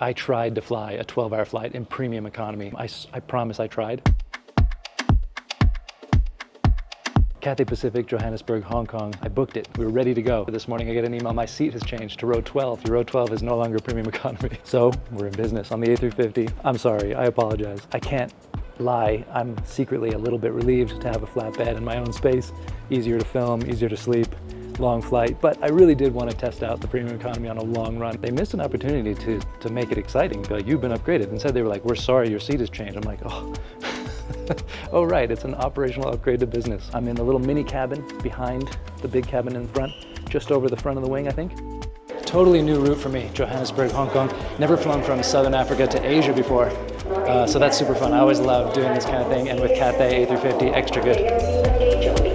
I tried to fly a 12-hour flight in premium economy. I promise I tried. Cathay Pacific, Johannesburg, Hong Kong. I booked it. We were ready to go. This morning I get an email, my seat has changed to row 12. Your row 12 is no longer premium economy. So we're in business on the A350. I'm sorry, I apologize. I can't lie. I'm secretly a little bit relieved to have a flat bed in my own space. Easier to film, easier to sleep. Long flight, but I really did want to test out the premium economy on a long run. They missed an opportunity to make it exciting. Be like, you've been upgraded. Instead they were like, we're sorry, your seat has changed. I'm like, oh. Oh right, it's an operational upgrade to business. I'm in the little mini cabin behind the big cabin in front, just over the front of the wing, I think. Totally new route for me, Johannesburg, Hong Kong. Never flown from Southern Africa to Asia before, so that's super fun. I always love doing this kind of thing, and with Cathay A350, extra good.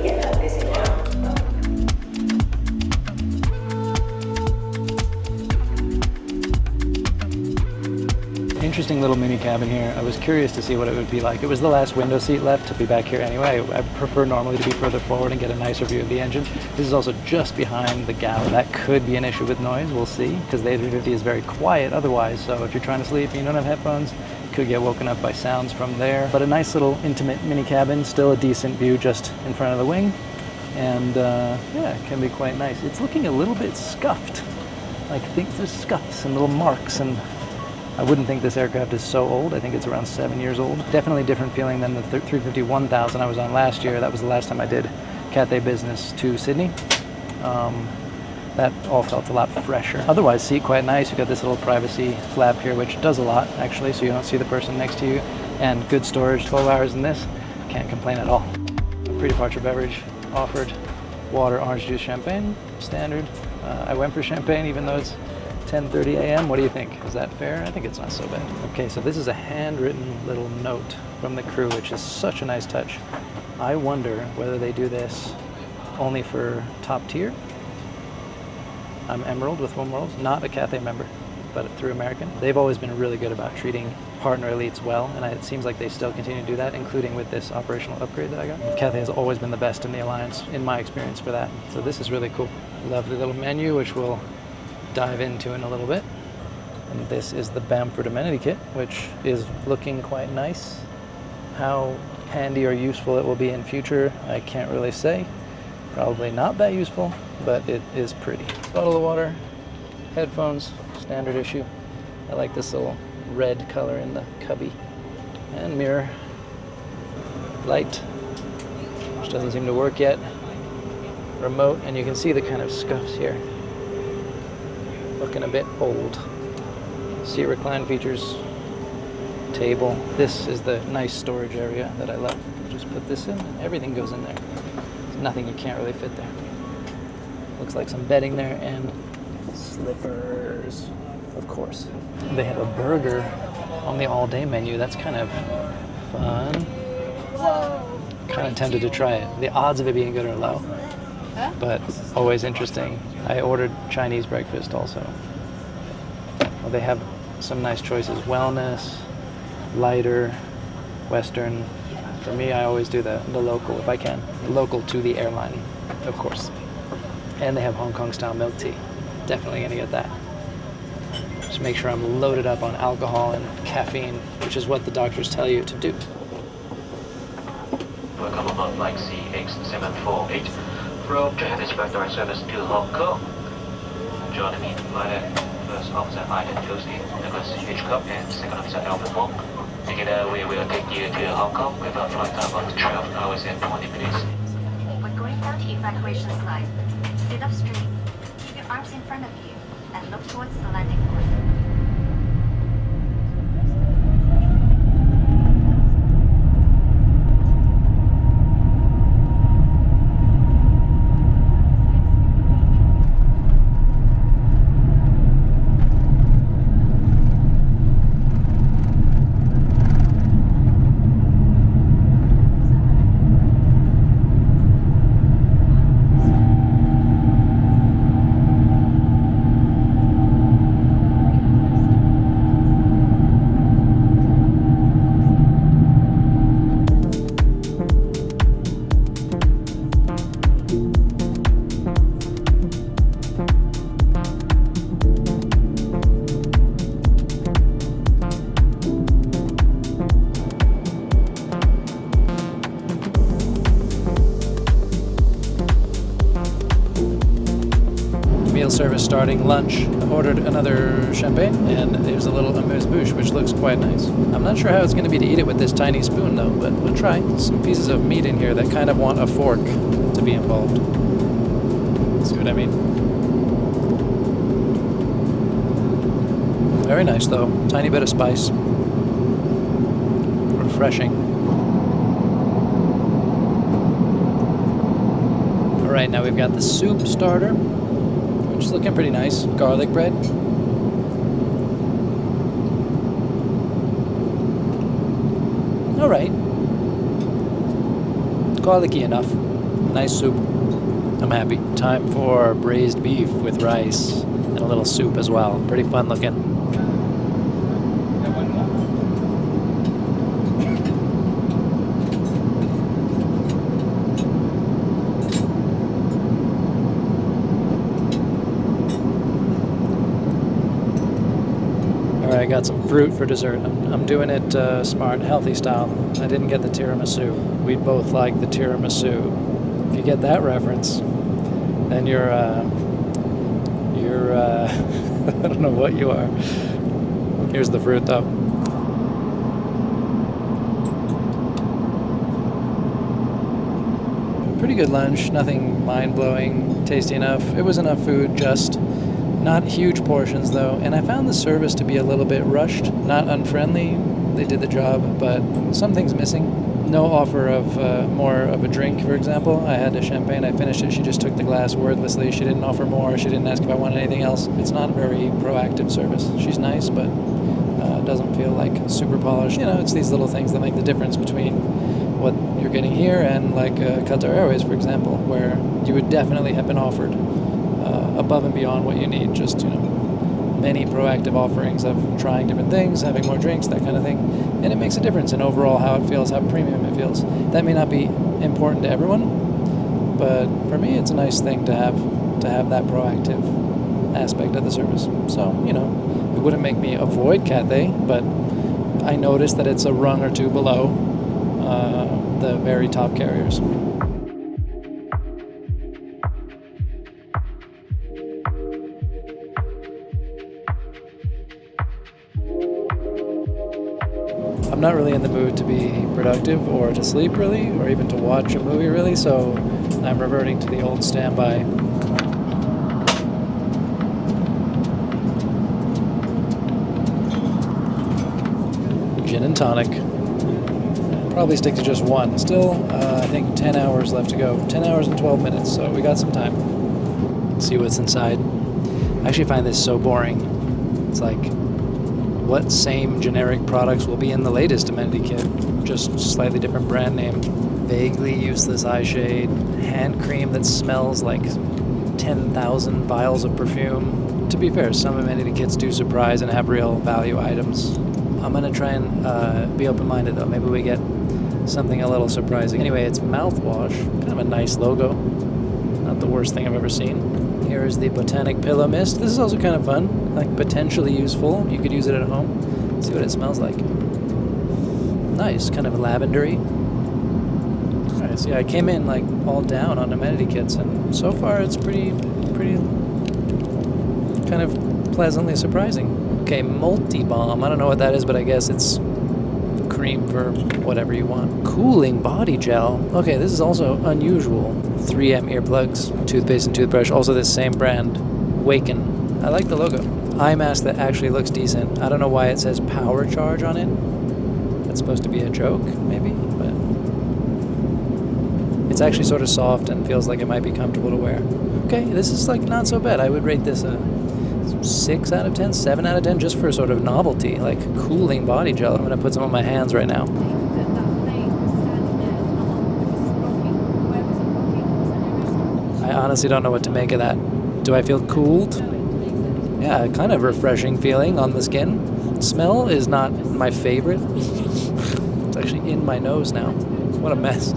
Interesting little mini cabin here. I was curious to see what it would be like. It was the last window seat left to be back here anyway. I prefer normally to be further forward and get a nicer view of the engine. This is also just behind the galley. That could be an issue with noise, we'll see, because the A350 is very quiet otherwise, so if you're trying to sleep and you don't have headphones, you could get woken up by sounds from there. But a nice little intimate mini cabin, still a decent view just in front of the wing, and yeah, it can be quite nice. It's looking a little bit scuffed. Like, I think there's scuffs and little marks, and I wouldn't think this aircraft is so old. I think it's around 7 years old. Definitely different feeling than the 350-1000 I was on last year. That was the last time I did Cathay business to Sydney. That all felt a lot fresher. Otherwise, seat quite nice. You've got this little privacy flap here, which does a lot actually, so you don't see the person next to you. And good storage, 12 hours in this. Can't complain at all. Pre-departure beverage offered. Water, orange juice, champagne, standard. I went for champagne even though it's 10:30 a.m. What do you think? Is that fair? I think it's not so bad. Okay, so this is a handwritten little note from the crew, which is such a nice touch. I wonder whether they do this only for top tier. I'm Emerald with oneworld, not a Cathay member, but through American. They've always been really good about treating partner elites well, and it seems like they still continue to do that, including with this operational upgrade that I got. Cathay has always been the best in the alliance, in my experience, for that. So this is really cool. Lovely little menu, which we'll dive into in a little bit. And this is the Bamford amenity kit, which is looking quite nice. How handy or useful it will be in future, I can't really say. Probably not that useful, but it is pretty. Bottle of water, headphones, standard issue. I like this little red color in the cubby. And mirror. Light, which doesn't seem to work yet. Remote, and you can see the kind of scuffs here. Looking a bit old. Seat recline features, table. This is the nice storage area that I love. Just put this in and everything goes in there. There's nothing you can't really fit there. Looks like some bedding there and slippers, of course. They have a burger on the all-day menu. That's kind of fun. Kind of tempted to try it. The odds of it being good are low, but always interesting. I ordered Chinese breakfast also. Well, they have some nice choices. Wellness, lighter, Western. For me, I always do the local if I can. Local to the airline, of course. And they have Hong Kong style milk tea. Definitely gonna get that. Just make sure I'm loaded up on alcohol and caffeine, which is what the doctors tell you to do. Welcome aboard flight CX748 from Johannesburg direct service to Hong Kong. Join me by First Officer Ida Tuesday, Nicholas Hitchcock, and Second Officer Alfred Wong. Together we will take you to Hong Kong with a flight time of 12 hours and 20 minutes. We're going down to evacuation slide. Sit up straight, keep your arms in front of you, and look towards the landing point. service starting, lunch. Ordered another champagne, and there's a little amuse-bouche, which looks quite nice. I'm not sure how it's going to be to eat it with this tiny spoon, though, but we'll try. Some pieces of meat in here that kind of want a fork to be involved. See what I mean? Very nice, though. Tiny bit of spice. Refreshing. Alright, now we've got the soup starter, which is looking pretty nice. Garlic bread. Alright. Garlicky enough. Nice soup. I'm happy. Time for braised beef with rice and a little soup as well. Pretty fun looking. I got some fruit for dessert. I'm doing it smart, healthy style. I didn't get the tiramisu. We both like the tiramisu. If you get that reference, then you're I don't know what you are. Here's the fruit though. Pretty good lunch, nothing mind-blowing, tasty enough. It was enough food, just not huge portions though, and I found the service to be a little bit rushed, not unfriendly. They did the job, but some things missing. No offer of more of a drink, for example. I had a champagne, I finished it, she just took the glass wordlessly. She didn't offer more, she didn't ask if I wanted anything else. It's not a very proactive service. She's nice, but doesn't feel like super polished. You know, it's these little things that make the difference between what you're getting here and like Qatar Airways, for example, where you would definitely have been offered above and beyond what you need. Just, you know, many proactive offerings of trying different things, having more drinks, that kind of thing, and it makes a difference in overall how it feels, how premium it feels. That may not be important to everyone, but for me it's a nice thing to have that proactive aspect of the service. So, you know, it wouldn't make me avoid Cathay, but I noticed that it's a rung or two below the very top carriers. I'm not really in the mood to be productive or to sleep really, or even to watch a movie really, so I'm reverting to the old standby. Gin and tonic. Probably stick to just one. Still, I think 10 hours left to go. 10 hours and 12 minutes, so we got some time. Let's see what's inside. I actually find this so boring. It's like, what same generic products will be in the latest amenity kit? Just slightly different brand name. Vaguely useless eye shade. Hand cream that smells like 10,000 vials of perfume. To be fair, some amenity kits do surprise and have real value items. I'm going to try and be open-minded though. Maybe we get something a little surprising. Anyway, it's mouthwash. Kind of a nice logo. Not the worst thing I've ever seen. Here is the Botanic Pillow Mist. This is also kind of fun, like potentially useful. You could use it at home. Let's see what it smells like. Nice, kind of lavendery. Alright, see, I came in like all down on amenity kits, and so far it's pretty kind of pleasantly surprising. Okay, multi-balm. I don't know what that is, but I guess it's cream for whatever you want. Cooling body gel. Okay, this is also unusual. 3M earplugs, toothpaste and toothbrush. Also this same brand, Waken. I like the logo. Eye mask that actually looks decent. I don't know why it says power charge on it. That's supposed to be a joke, maybe, but it's actually sort of soft and feels like it might be comfortable to wear. Okay, this is like not so bad. I would rate this a 6 out of 10, 7 out of 10, just for sort of novelty, like cooling body gel. I'm going to put some on my hands right now. I honestly don't know what to make of that. Do I feel cooled? Yeah, kind of refreshing feeling on the skin. Smell is not my favorite. It's actually in my nose now. What a mess.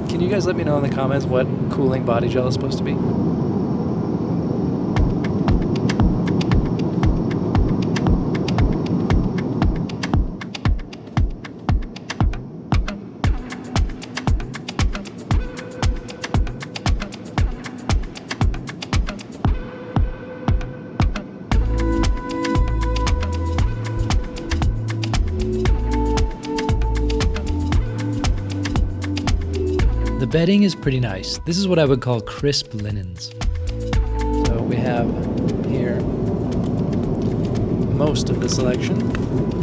Can you guys let me know in the comments what cooling body gel is supposed to be? bedding is pretty nice. This is what I would call crisp linens. So we have here most of the selection.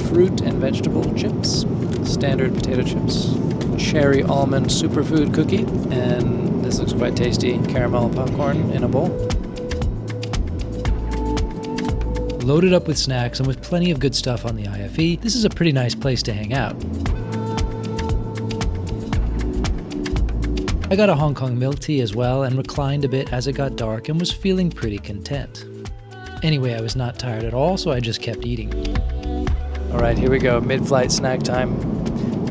Fruit and vegetable chips, standard potato chips, cherry almond superfood cookie, and this looks quite tasty, caramel popcorn in a bowl. Loaded up with snacks and with plenty of good stuff on the IFE, this is a pretty nice place to hang out. I got a Hong Kong milk tea as well and reclined a bit as it got dark and was feeling pretty content. Anyway, I was not tired at all, so I just kept eating. All right, here we go, mid-flight snack time.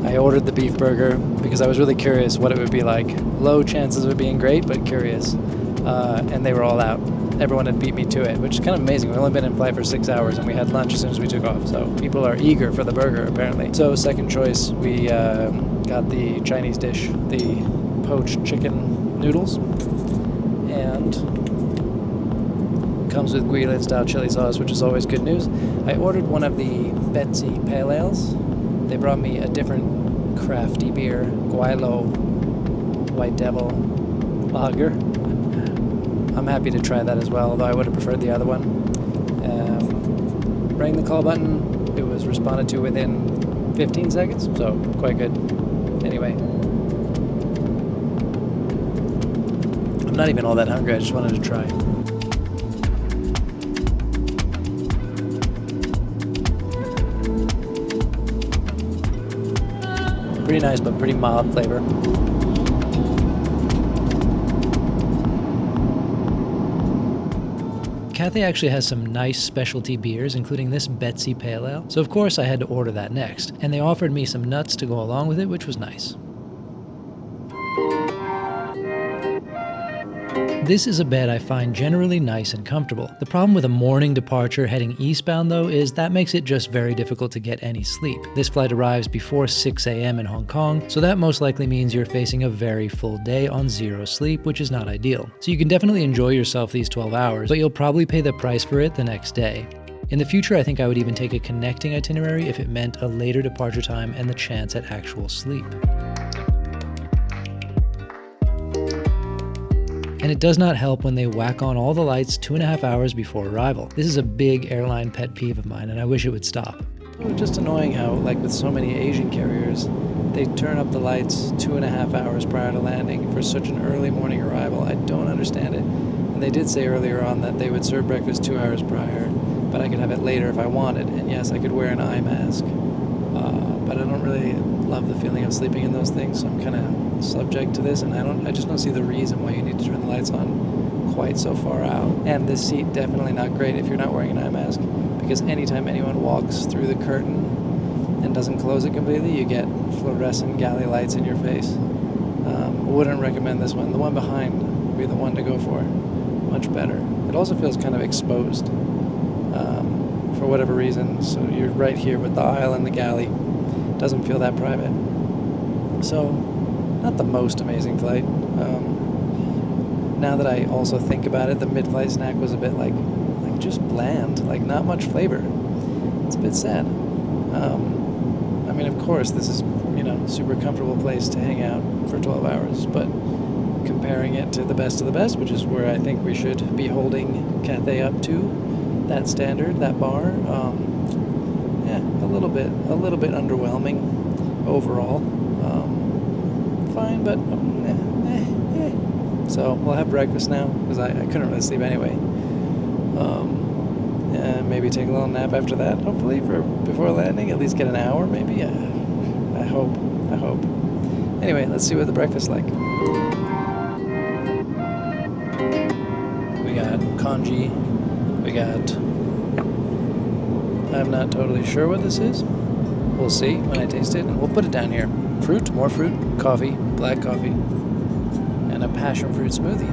I ordered the beef burger because I was really curious what it would be like. Low chances of it being great, but curious. And they were all out. Everyone had beat me to it, which is kind of amazing. We've only been in flight for 6 hours and we had lunch as soon as we took off. So people are eager for the burger, apparently. So second choice, we got the Chinese dish, the poached chicken noodles. And comes with Guilin style chili sauce, which is always good news. I ordered one of the Betsy Pale Ales. They brought me a different crafty beer, Guilo White Devil Lager. I'm happy to try that as well, although I would have preferred the other one. Rang the call button. It was responded to within 15 seconds, so quite good. Anyway. I'm not even all that hungry, I just wanted to try. Pretty nice, but pretty mild flavor. Cathay actually has some nice specialty beers, including this Betsy Pale Ale, so of course I had to order that next, and they offered me some nuts to go along with it, which was nice. This is a bed I find generally nice and comfortable. The problem with a morning departure heading eastbound though is that makes it just very difficult to get any sleep. This flight arrives before 6 a.m. in Hong Kong, so that most likely means you're facing a very full day on zero sleep, which is not ideal. So you can definitely enjoy yourself these 12 hours, but you'll probably pay the price for it the next day. In the future, I think I would even take a connecting itinerary if it meant a later departure time and the chance at actual sleep. And it does not help when they whack on all the lights 2.5 hours before arrival. This is a big airline pet peeve of mine, and I wish it would stop. Just annoying how, like with so many Asian carriers, they turn up the lights 2.5 hours prior to landing for such an early morning arrival. I don't understand it. And they did say earlier on that they would serve breakfast 2 hours prior, but I could have it later if I wanted. And yes, I could wear an eye mask. But I don't really love the feeling of sleeping in those things, so I'm kind of subject to this, and I just don't see the reason why you need to turn the lights on quite so far out. And this seat, definitely not great if you're not wearing an eye mask, because anytime anyone walks through the curtain and doesn't close it completely, you get fluorescent galley lights in your face. Wouldn't recommend this one. The one behind would be the one to go for. Much better. It also feels kind of exposed for whatever reason, so you're right here with the aisle and the galley. Doesn't feel that private. So, not the most amazing flight. Now that I also think about it, the mid-flight snack was a bit like just bland, like not much flavor. It's a bit sad. I mean, of course, this is, super comfortable place to hang out for 12 hours, but comparing it to the best of the best, which is where I think we should be holding Cathay up to, that standard, that bar, a little bit underwhelming overall. Fine, but So we'll have breakfast now, because I couldn't really sleep anyway. And maybe take a little nap after that, hopefully, before landing, at least get an hour, maybe. I hope. Anyway, let's see what the breakfast's like. We got congee. We got... I'm not totally sure what this is. We'll see when I taste it, and we'll put it down here. Fruit, more fruit, coffee, black coffee, and a passion fruit smoothie.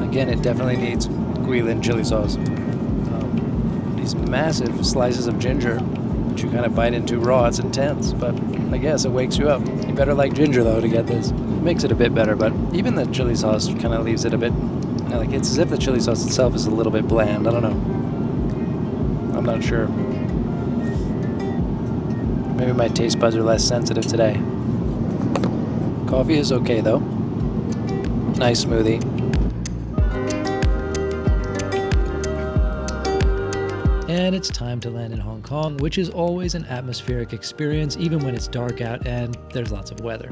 Again, it definitely needs Guilin chili sauce. These massive slices of ginger, which you kind of bite into raw. It's intense, but I guess it wakes you up. You better like ginger, though, to get this. It makes it a bit better, but even the chili sauce kind of leaves it a bit... Like, it's as if the chili sauce itself is a little bit bland. I don't know. I'm not sure. Maybe my taste buds are less sensitive today. Coffee is okay though. Nice smoothie. And it's time to land in Hong Kong, which is always an atmospheric experience, even when it's dark out and there's lots of weather.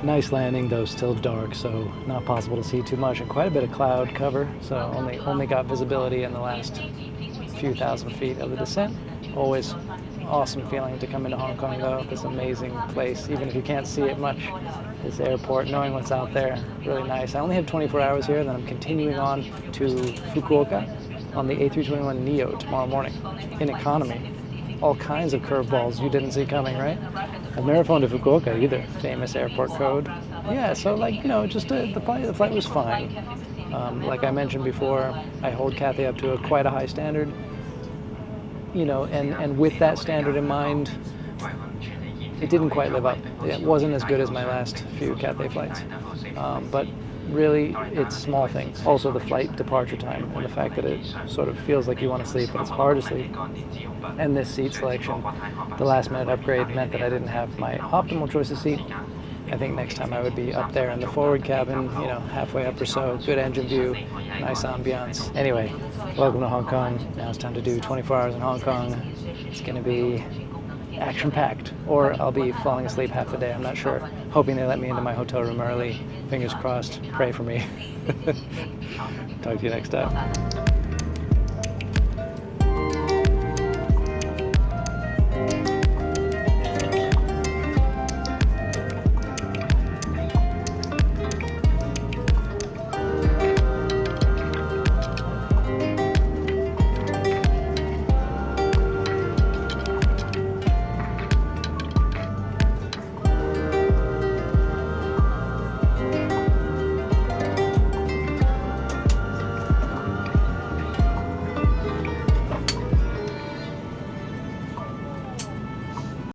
Nice landing, though still dark, so not possible to see too much, and quite a bit of cloud cover, so only got visibility in the last few thousand feet of the descent. Always awesome feeling to come into Hong Kong, though, this amazing place, even if you can't see it much. This airport, knowing what's out there, really nice. I only have 24 hours here, and then I'm continuing on to Fukuoka on the A321neo tomorrow morning in economy. All kinds of curveballs you didn't see coming, right? I've never flown to Fukuoka either. Famous airport code. Yeah, so just the flight was fine. Like I mentioned before, I hold Cathay up to quite a high standard. And with that standard in mind, it didn't quite live up. It wasn't as good as my last few Cathay flights. But really, it's small things. Also the flight departure time and the fact that it sort of feels like you want to sleep, but it's hard to sleep. And this seat selection, the last minute upgrade meant that I didn't have my optimal choice of seat. I think next time I would be up there in the forward cabin, halfway up or so, good engine view, nice ambiance. Anyway, welcome to Hong Kong. Now it's time to do 24 hours in Hong Kong. It's going to be action-packed, or I'll be falling asleep half the day, I'm not sure. Hoping they let me into my hotel room early. Fingers crossed. Pray for me. Talk to you next time.